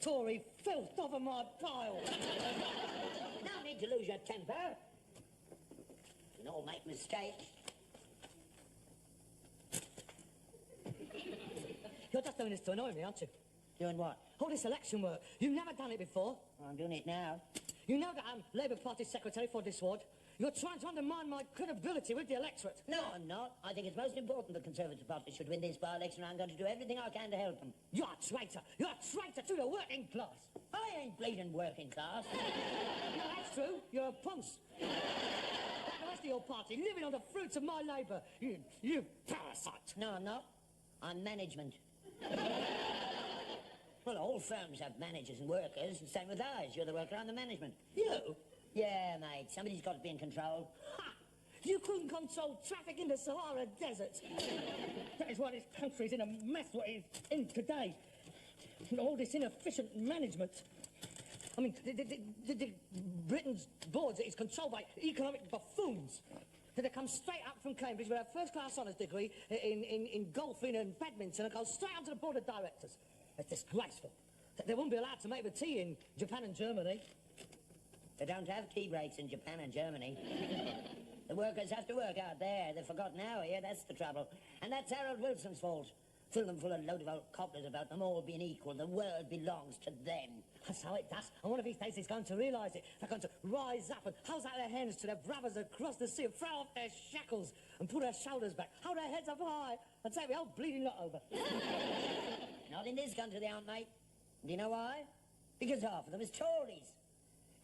Tory filth off of my pile. No need to lose your temper. We can all make mistakes. You're just doing this to annoy me, aren't you? Doing what? All this election work. You've never done it before. Well, I'm doing it now. You know that I'm Labour Party Secretary for this ward. You're trying to undermine my credibility with the electorate. No, I'm not. I think it's most important the Conservative Party should win this by-election. I'm going to do everything I can to help them. You're a traitor. You're a traitor to the working class. I ain't bleeding working class. No, that's true. You're a punce. Like the rest of your party, living on the fruits of my labour. You parasite. No, I'm not. I'm management. Well, all firms have managers and workers. Same with ours. You're the worker, I'm the management. You? Yeah, mate. Somebody's got to be in control. Ha! You couldn't control traffic in the Sahara Desert. That is why this country's in a mess what it is in today. And all this inefficient management. I mean, the Britain's boards is controlled by economic buffoons. They come straight up from Cambridge with a first-class honours degree in golfing and badminton and go straight up to the board of directors. It's disgraceful. They wouldn't be allowed to make the tea in Japan and Germany. They don't have tea breaks in Japan and Germany. The workers have to work out there. They've forgotten how here, that's the trouble. And that's Harold Wilson's fault. Fill them full of load of old cobblers about them all being equal. The world belongs to them. That's how it does. And one of these days he's going to realise it. They're going to rise up and hold out their hands to their brothers across the sea and throw off their shackles and put their shoulders back, hold their heads up high and take the whole bleeding lot over. Not in this country they aren't, mate. Do you know why? Because half of them is Tories.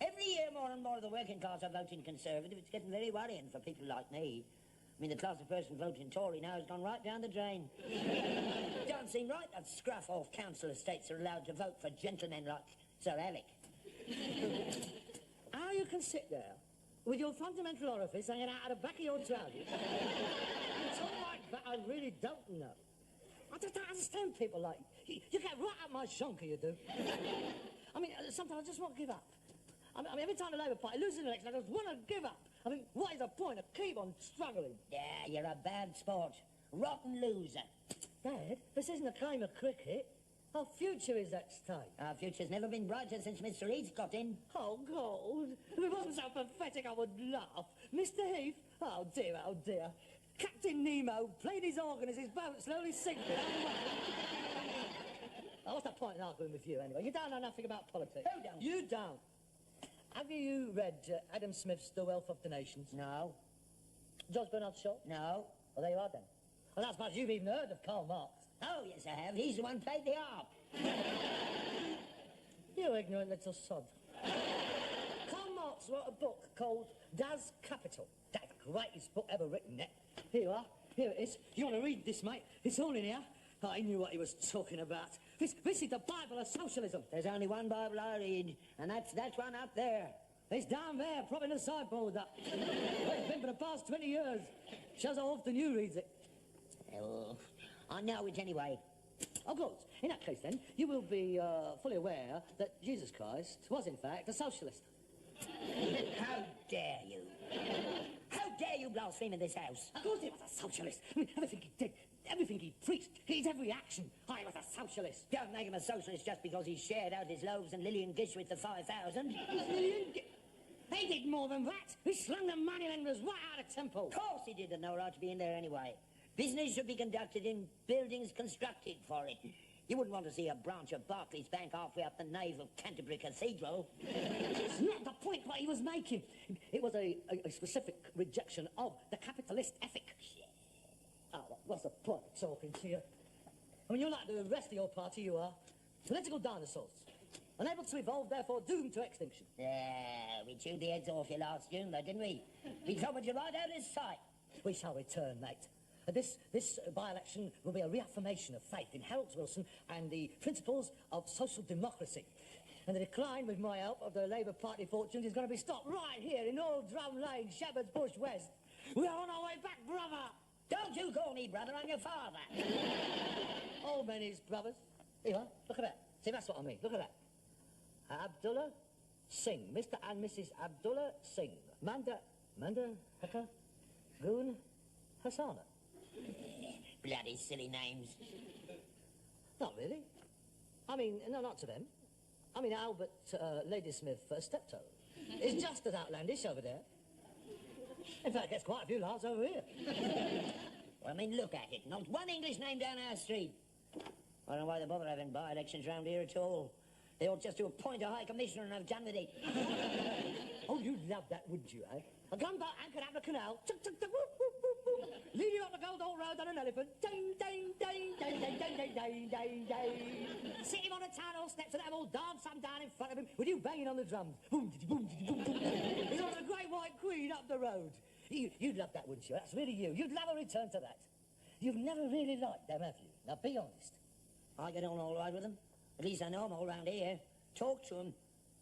Every year more and more of the working class are voting Conservative. It's getting very worrying for people like me. I mean, the class of person voting Tory now has gone right down the drain. It don't seem right that scruff-off council estates are allowed to vote for gentlemen like Sir Alec. How you can sit there with your fundamental orifice hanging out of the back of your trousers and talk like that, I really don't know. I just don't understand people like you. You get right up my shonker, you do. I mean, sometimes I just want to give up. I mean, every time the Labour Party loses an election, I just want to give up. I mean, what is the point of keep on struggling? Yeah, you're a bad sport. Rotten loser. Dad, this isn't a game of cricket. Our future is at stake. Our future's never been brighter since Mr. Heath got in. Oh, God. If it wasn't so pathetic, I would laugh. Mr. Heath? Oh, dear, oh, dear. Captain Nemo played his organ as his boat slowly sinking. Oh, what's the point in arguing with you, anyway? You don't know nothing about politics. Who don't? You don't. Have you read Adam Smith's The Wealth of the Nations? No. George Bernard Shaw? No. Well, there you are, then. Well, that's much you've even heard of Karl Marx. Oh, yes, I have. He's the one who played the harp. You ignorant little sod. Karl Marx wrote a book called Das Kapital. That's the greatest book ever written, Nick. Here you are. Here it is. You want to read this, mate? It's all in here. Oh, he knew what he was talking about. This is the Bible of socialism. There's only one Bible I read, and that's one up there. It's down there, propping the sideboard up. It's been for the past 20 years. Shows how often you read it. Oh, I know it anyway. Oh, good. In that case, then, you will be fully aware that Jesus Christ was, in fact, a socialist. How dare you? How dare you blaspheme in this house? Of course he was a socialist. I mean, everything he did, everything he preached, his every action, he was a socialist. Don't make him a socialist just because he shared out his loaves and Lillian Gish with the 5,000. He did more than that. He slung the moneylenders right out of temple. Of course he did, and no right to be in there anyway. Business should be conducted in buildings constructed for it. You wouldn't want to see a branch of Barclays Bank halfway up the nave of Canterbury Cathedral. It's not the point what he was making. It was a specific rejection of the capitalist ethic. Oh, what's the point of talking to you? I mean, you're like the rest of your party, you are. Political dinosaurs. Unable to evolve, therefore doomed to extinction. Yeah, we chewed the heads off you last June, though, didn't we? We covered you right out of sight. We shall return, mate. This by-election will be a reaffirmation of faith in Harold Wilson and the principles of social democracy. And the decline, with my help, of the Labour Party fortunes is going to be stopped right here in Old Drum Lane, Shepherd's Bush West. We are on our way back, brother! Don't you call me brother, I'm your father. All men is brothers. Here, look at that. See, that's what I mean. Look at that. Abdullah Singh. Mr. and Mrs. Abdullah Singh. Manda, Haka, Goon, Hassana. Bloody silly names. Not really. I mean, no, not to them. I mean, Albert Ladysmith Steptoe is just as outlandish over there. In fact, there's quite a few laughs over here. Well, I mean, look at it. Not one English name down our street. I don't know why they bother having by-elections round here at all. They ought just to appoint a High Commissioner and have done with it. Oh, you'd love that, wouldn't you, eh? A gunboat anchored out the canal. Tuk, tuk, tuk, whoop, whoop, whoop, whoop. Lead you up the Gold Hall Road on an elephant. Ding, ding, ding, ding, ding, ding, ding, ding, ding, ding. Sit him on the town hall steps and have all dance some down in front of him with you banging on the drums. Boom, boom, boom, boom. He's on the Great White Queen up the road. You'd love that, wouldn't you? That's really you. You'd love a return to that. You've never really liked them, have you? Now, be honest. I get on all right with them. At least I know them all round here. Talk to them.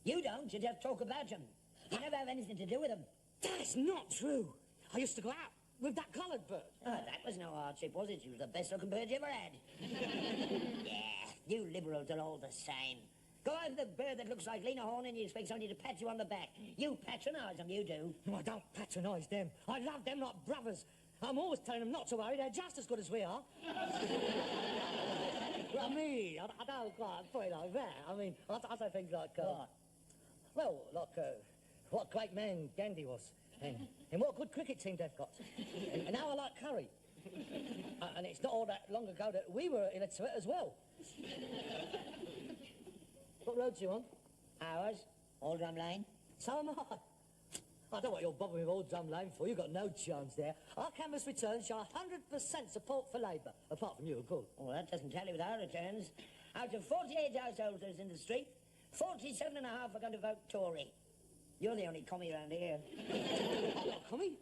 You don't, you just talk about them. You never have anything to do with them. That's not true. I used to go out with that coloured bird. Oh, that was no hardship, was it? She was the best looking bird you ever had. Yeah, you liberals are all the same. Go out with a bird that looks like Lena Horne and you expect somebody to pat you on the back. You patronise them, you do. No, I don't patronise them. I love them like brothers. I'm always telling them not to worry. They're just as good as we are. Well, me, I don't quite put it like that. I mean, I say things like, well, like, what a great man Gandhi was. And what a good cricket team they've got. And now I like curry. And it's not all that long ago that we were illiterate as well. What road's you on? Ours, Old Drum Lane. So am I. I don't know what you're bothering with Old Drum Lane for. You've got no chance there. Our canvass returns show 100% support for Labour, apart from you, of course. Well, that doesn't tally with our returns. Out of 48 householders in the street, 47 and a half are going to vote Tory. You're the only commie around here. I'm not commie.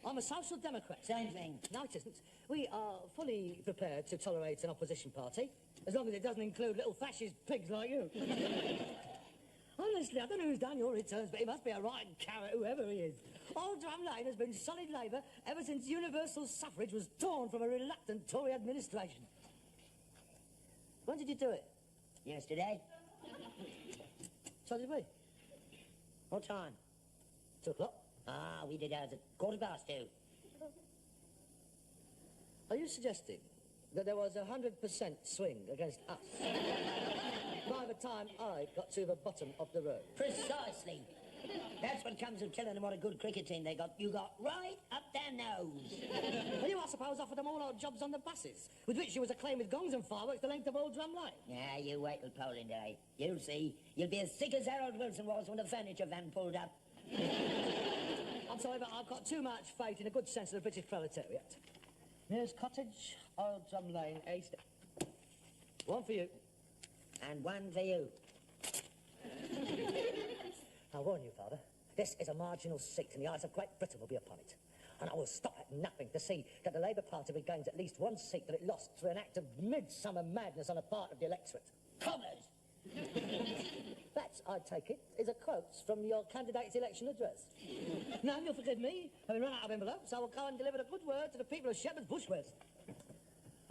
I'm a social democrat. Same thing. No, it isn't. We are fully prepared to tolerate an opposition party, as long as it doesn't include little fascist pigs like you. Honestly, I don't know who's done your returns, but he must be a rotten carrot, whoever he is. Old Drum Lane has been solid Labour ever since universal suffrage was torn from a reluctant Tory administration. When did you do it? Yesterday. So did we. What time? 2 o'clock. Ah, we did ours at 2:15. Are you suggesting that there was a 100% swing against us by the time I got to the bottom of the road? Precisely. That's what comes of telling them what a good cricket team they got. You got right up their nose. Well, you, I suppose, offered them all our jobs on the buses, with which you was acclaimed with gongs and fireworks the length of Old Drum Lane. Yeah, you wait till polling day. You'll see. You'll be as sick as Harold Wilson was when the furniture van pulled up. I'm sorry, but I've got too much faith in a good sense of the British proletariat. Here's Cottage, Old Drum Lane, A step. One for you. And one for you. I warn you, Father, this is a marginal seat, and the eyes of Great Britain will be upon it. And I will stop at nothing to see that the Labour Party regains at least one seat that it lost through an act of midsummer madness on the part of the electorate. Cobblers! That, I take it, is a quote from your candidate's election address. Now, you'll forgive me, having run out of envelopes, I will go and deliver the good word to the people of Shepherd's Bushworth.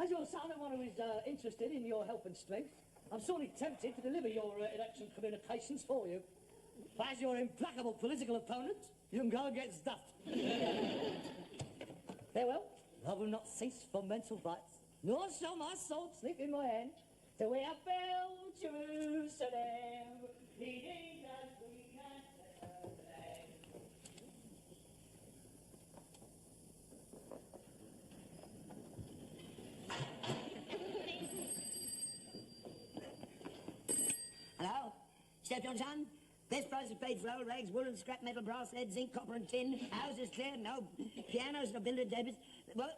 As your son and one who is interested in your health and strength, I'm sorely tempted to deliver your election communications for you. But as your implacable political opponent, you can go and get stuffed. Farewell. I will not cease from mental bites, nor shall my soul sleep in my hand, till we have built Jerusalem, leading us green and settled land. Hello? Steptoe, son? Best price is paid for old rags, wool and scrap metal, brass, lead, zinc, copper and tin. Houses cleared, no pianos, no builder debits. What?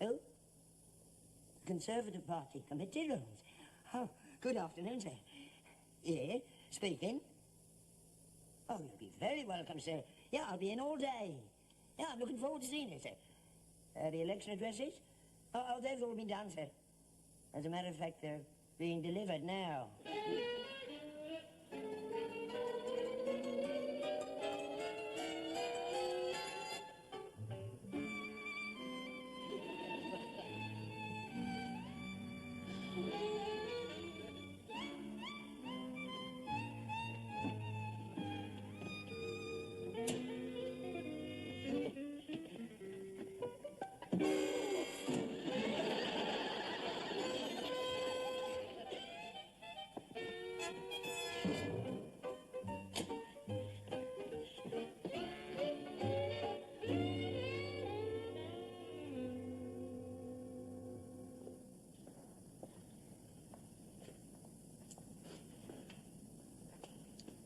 Who? Conservative Party committee rooms. Oh, good afternoon, sir. Yeah, speaking. Oh, you'll be very welcome, sir. Yeah, I'll be in all day. Yeah, I'm looking forward to seeing you, sir. The election addresses? Oh, they've all been done, sir. As a matter of fact, they're being delivered now.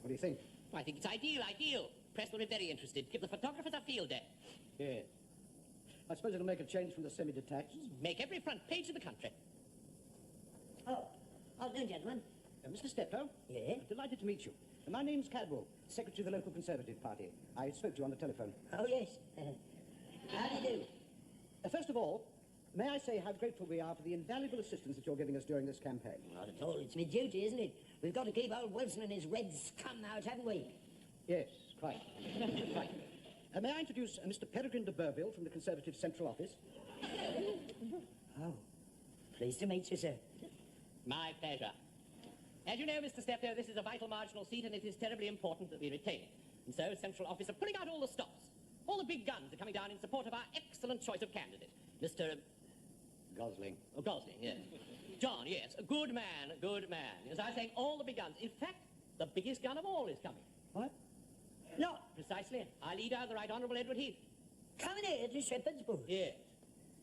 What do you think? I think it's ideal. Press will be very interested. Give the photographers a field day. Yes. I suppose it'll make a change from the semi-detached. Make every front page of the country. Oh, afternoon, gentlemen. Mr. Steptoe? Yeah? Delighted to meet you. My name's Cadwell, Secretary of the local Conservative Party. I spoke to you on the telephone. Oh, yes. How do you do? First of all, may I say how grateful we are for the invaluable assistance that you're giving us during this campaign? Not at all. It's my duty, isn't it? We've got to keep old Wilson and his red scum out, haven't we? Yes, quite. Right. May I introduce Mr. Peregrine de Burville from the Conservative Central Office? Oh, pleased to meet you, sir. My pleasure. As you know, Mr. Steptoe, this is a vital marginal seat, and it is terribly important that we retain it. And so, Central Office are pulling out all the stops. All the big guns are coming down in support of our excellent choice of candidate, Mr. Gosling. Oh, Gosling, yes. John, yes. A good man, a good man. As I was saying, all the big guns. In fact, the biggest gun of all is coming. What? No, precisely. Our leader, the Right Honourable Edward Heath. Coming here to Shepherd's Bush. Yes.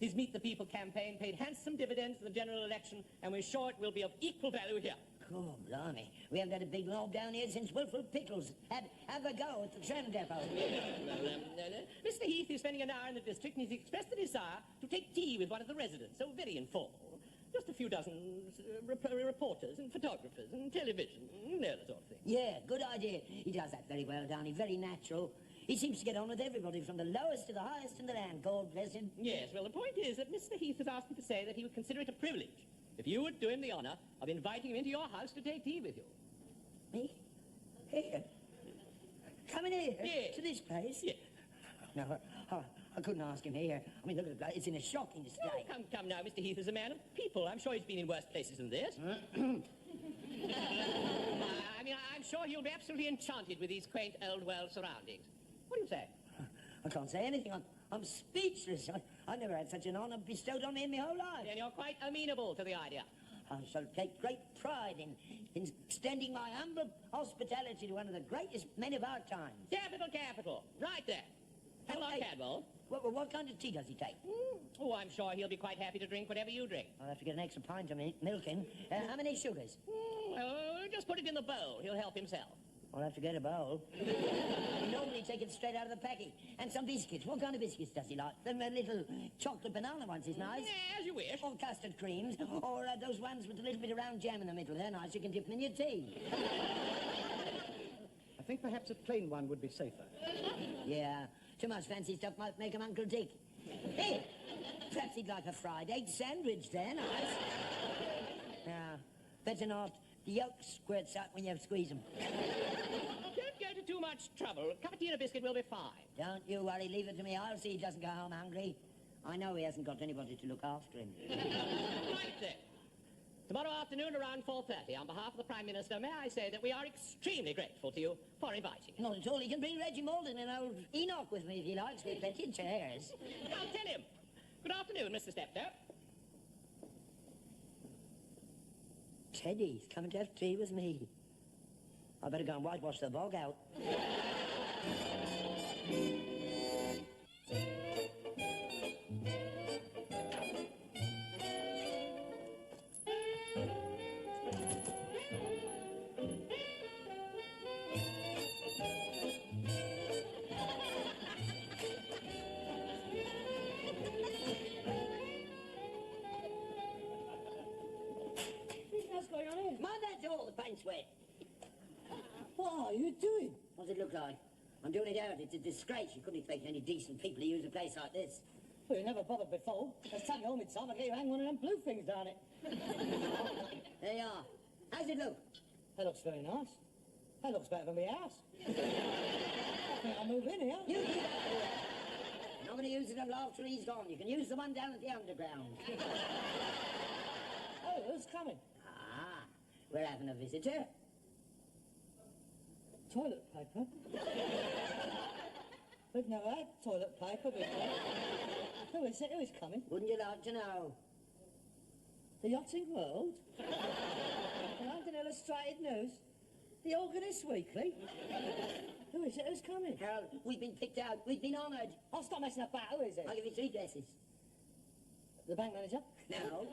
His Meet the People campaign paid handsome dividends in the general election, and we're sure it will be of equal value here. Oh, blimey. We haven't had a big lob down here since Wilford Pickles had a go at the tram depot. Mr. Heath is spending an hour in the district, and he's expressed a desire to take tea with one of the residents, so very informal. Just a few dozen reporters and photographers and television, you know, the sort of thing. Yeah, good idea. He does that very well, Downey, very natural. He seems to get on with everybody, from the lowest to the highest in the land, God bless him. Yes, well, the point is that Mr. Heath has asked me to say that he would consider it a privilege if you would do him the honour of inviting him into your house to take tea with you. Me? Here? Coming here? Yes. To this place? Yes. No, I couldn't ask him here. I mean, look at the place. It's in a shocking Oh, state. come now, Mr. Heath is a man of people. I'm sure he's been in worse places than this. I mean, I'm sure he'll be absolutely enchanted with these quaint old world surroundings. What do you say? I can't say anything. I'm speechless. I've never had such an honour bestowed on me in my whole life. Then you're quite amenable to the idea. I shall take great pride in extending my humble hospitality to one of the greatest men of our time. Capital. Right there. Hello, Hey. Cadwell. What kind of tea does he take? Oh, I'm sure he'll be quite happy to drink whatever you drink. I'll have to get an extra pint of milk in. How many sugars? Just put it in the bowl. He'll help himself. I'll have to get a bowl. I normally take it straight out of the packet. And some biscuits. What kind of biscuits does he like? The little chocolate banana ones is nice. Yeah, as you wish. Or custard creams. Or those ones with a little bit of round jam in the middle. They're nice. You can dip them in your tea. I think perhaps a plain one would be safer. Yeah. Too much fancy stuff might make him Uncle Dick. Hey, perhaps he'd like a fried egg sandwich then, Now, better not. The yolk squirts out when you squeeze them. Don't go to too much trouble. A cup of tea and a biscuit will be fine. Don't you worry, leave it to me. I'll see he doesn't go home hungry. I know he hasn't got anybody to look after him. Right then. Tomorrow afternoon around 4:30, on behalf of the Prime Minister, may I say that we are extremely grateful to you for inviting us. Not at all. He can bring Reggie Malden and old Enoch with me if he likes. There's plenty of chairs. I'll tell him. Good afternoon, Mr. Steptoe. Teddy's coming to have tea with me. I better go and whitewash the bog out. What's going on here? Mind that door, the paint's wet. What are you doing? What does it look like? I'm doing it out. It's a disgrace. You couldn't expect any decent people to use a place like this. Well, you never bothered before. Let's take you home in time. I'll get you hang one of them blue things down it. There you are. How's it look? That looks very nice. That looks better than my house. I think I'll move in here. You keep out of here. I'm not going to use it until after he's gone. You can use the one down at the underground. Oh, who's coming? Ah, we're having a visitor. Toilet paper? We've never had toilet paper before. Who is it? Who is coming? Wouldn't you like to know? The Yachting World? The London Illustrated News? The Organist Weekly? Who is it? Who's coming? Harold, we've been picked out. We've been honoured. I'll stop messing about. Who is it? I'll give you 3 guesses. The bank manager? No.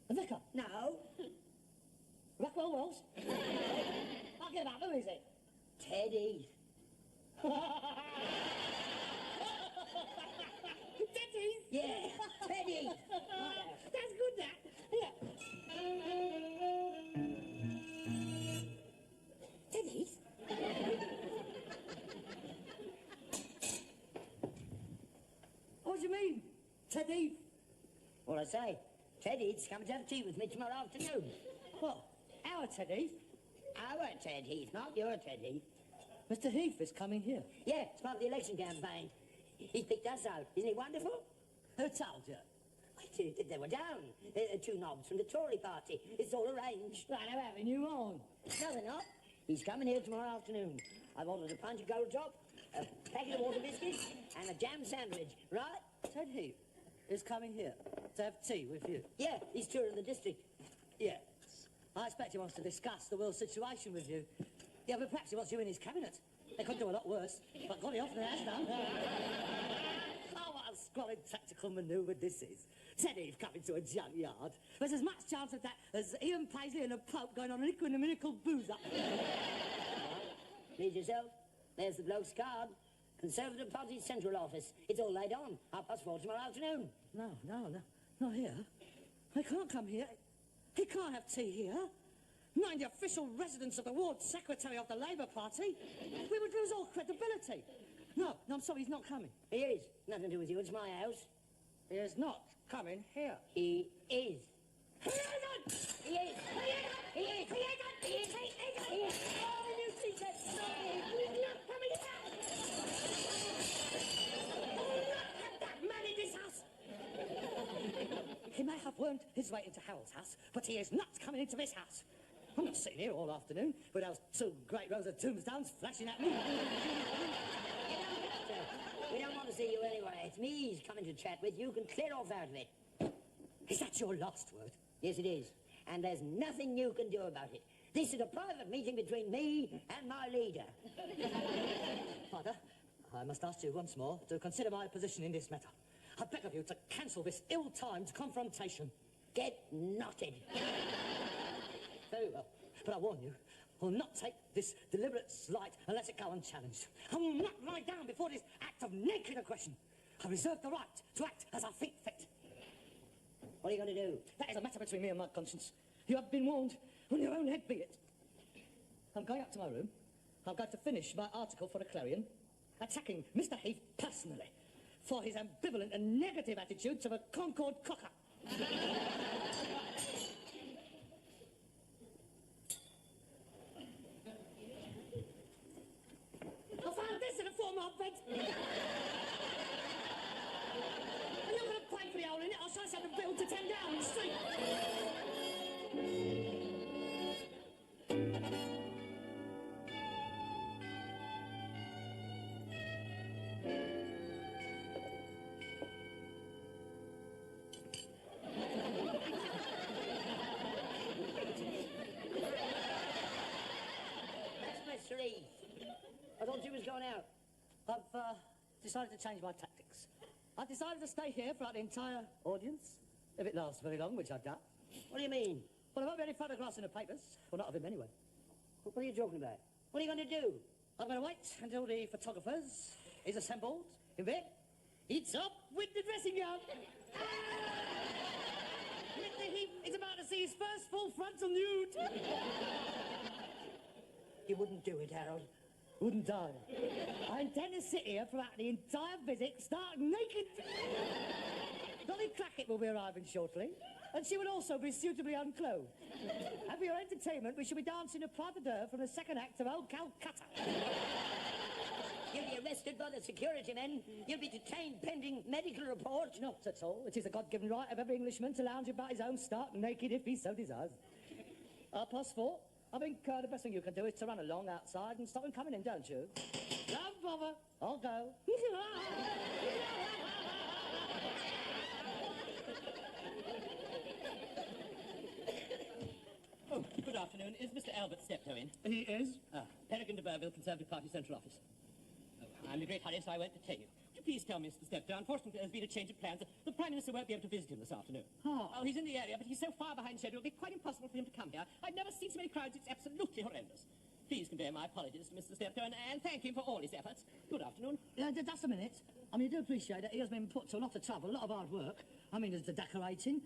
The vicar? No. Rockwell Wells? I'll give up. Who is it? Teddy. Teddy? Yeah, Teddy. That's good, that. Yeah. Teddy? What do you mean, Teddy? What I say? Teddy's coming to have tea with me tomorrow afternoon. What? Our Teddy? Our Ted Heath, not your Ted Heath. Mr. Heath is coming here. Yeah, it's part of the election campaign. He picked us out. Isn't he wonderful? Who told you? They were down. 2 knobs from the Tory party. It's all arranged. Right, they're having you on. No, they're not. He's coming here tomorrow afternoon. I've ordered a pint of Gold Top, a packet of water biscuits, and a jam sandwich, right? Ted Heath is coming here to have tea with you. Yeah, he's touring the district. Yes. I expect he wants to discuss the world situation with you. Yeah, but perhaps he wants you in his cabinet. They could do a lot worse, but got it off the has done. Oh, what a squalid tactical manoeuvre this is. Teddy coming to a junkyard. There's as much chance of that as Ian Paisley and the Pope going on an equaniminical booze up. Please yourself. There's the bloke's card. Conservative Party Central Office. It's all laid on. 4:30 tomorrow afternoon. No, not here. He can't come here. He can't have tea here. Not in the official residence of the ward secretary of the Labour Party. We would lose all credibility. No, I'm sorry, he's not coming. He is. Nothing to do with you. It's my house. He is not coming here. He is. He isn't! He is. He is. He is. He is. He is. Oh, the new teacher, sorry, he's not coming here! Oh, look at that man in this house! He may have wormed his way into Harold's house, but he is not coming into this house. I'm not sitting here all afternoon with those 2 great rows of tombstones flashing at me. We don't want to see you anyway. It's me he's coming to chat with. You can clear off out of it. Is that your last word? Yes, it is. And there's nothing you can do about it. This is a private meeting between me and my leader. Father, I must ask you once more to consider my position in this matter. I beg of you to cancel this ill-timed confrontation. Get knotted. Very well, but I warn you, I will not take this deliberate slight and let it go unchallenged. I will not lie down before this act of naked aggression. I reserve the right to act as I think fit. What are you going to do? That is a matter between me and my conscience. You have been warned. On your own head be it. I'm going up to my room. I'm going to finish my article for the Clarion. attacking Mr. Heath personally for his ambivalent and negative attitude to the Concord cocker. I found this in a former bed. I'm not going to pay for the hole in it. I'll try to have the bill to 10 Downing Street. That's Mr. Heath. I thought you was going out. I've decided to change my tactics. I've decided to stay here throughout the entire audience, if it lasts very long, which I doubt. What do you mean? Well, there won't be any photographs in the papers. Well, not of him anyway. What are you talking about? What are you going to do? I'm going to wait until the photographers is assembled in bed. It's up with the dressing gown. Mr. Heath is about to see his first full frontal nude. You wouldn't do it, Harold. Wouldn't I? I intend to sit here throughout the entire visit, stark naked. Dolly Crackett will be arriving shortly, and she will also be suitably unclothed. And for your entertainment, we shall be dancing a pas de deux from the second act of Old Calcutta. You'll be arrested by the security men. You'll be detained pending medical report. Not at all. It is a God-given right of every Englishman to lounge about his own stark naked if he so desires. 4:30. I think the best thing you can do is to run along outside and stop him coming in, don't you? Don't bother. I'll go. Oh, good afternoon. Is Mr. Albert Steptoe in? He is? Peregrine de Burville, Conservative Party Central Office. Oh, I'm in a great hurry, so I won't detain you. Would you please tell Mr. Steptoe, unfortunately there's been a change of plans. The Prime Minister won't be able to visit him this afternoon. Oh. Oh, he's in the area, but he's so far behind schedule, it'll be quite impossible for him to come here. I've never seen so many crowds, it's absolutely horrendous. Please convey my apologies to Mr. Steptoe and thank him for all his efforts. Good afternoon. Just a minute. I mean, I do appreciate that he has been put to a lot of trouble, a lot of hard work. I mean, there's the decorating,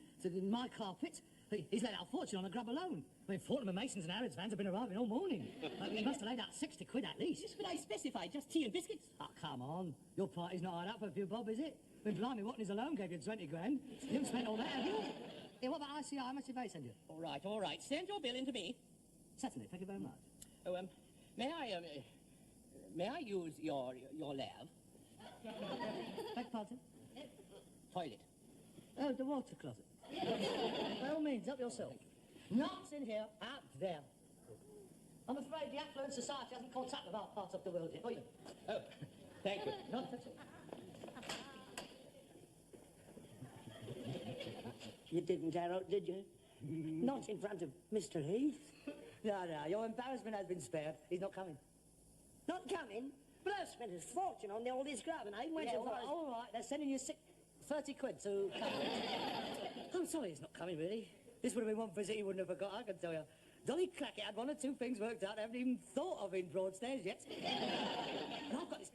my carpet. He's laid out a fortune on a grub alone. I mean, Fortnum & Masons and Harrods vans have been arriving all morning. He must have laid out 60 quid at least. Just what I specified, just tea and biscuits. Oh, come on. Your party's not hard up for a few bob, is it? I mean, blimey, Watkins alone gave you 20 grand. You haven't spent all that, have you? Yeah, what about ICI? How much did they send you? All right. Send your bill in to me. Certainly, thank you very much. Oh, may I use your lab? Beg pardon? Toilet. Oh, the water closet. By all means, help yourself. Not in here, out there. I'm afraid the affluent society hasn't caught up with our part of the world yet. Oh, thank you. Not at all. You didn't, Harold, did you? Not in front of Mr. Heath. No, your embarrassment has been spared. He's not coming. Not coming? But I've spent a fortune on all this grub, and I went Yeah, so far as... all right, they're sending you 30 quid to come. I'm sorry he's not coming, really. This would have been one visit he wouldn't have forgot, I can tell you. Dolly Crackett had one or two things worked out I haven't even thought of in Broadstairs yet. And I've got this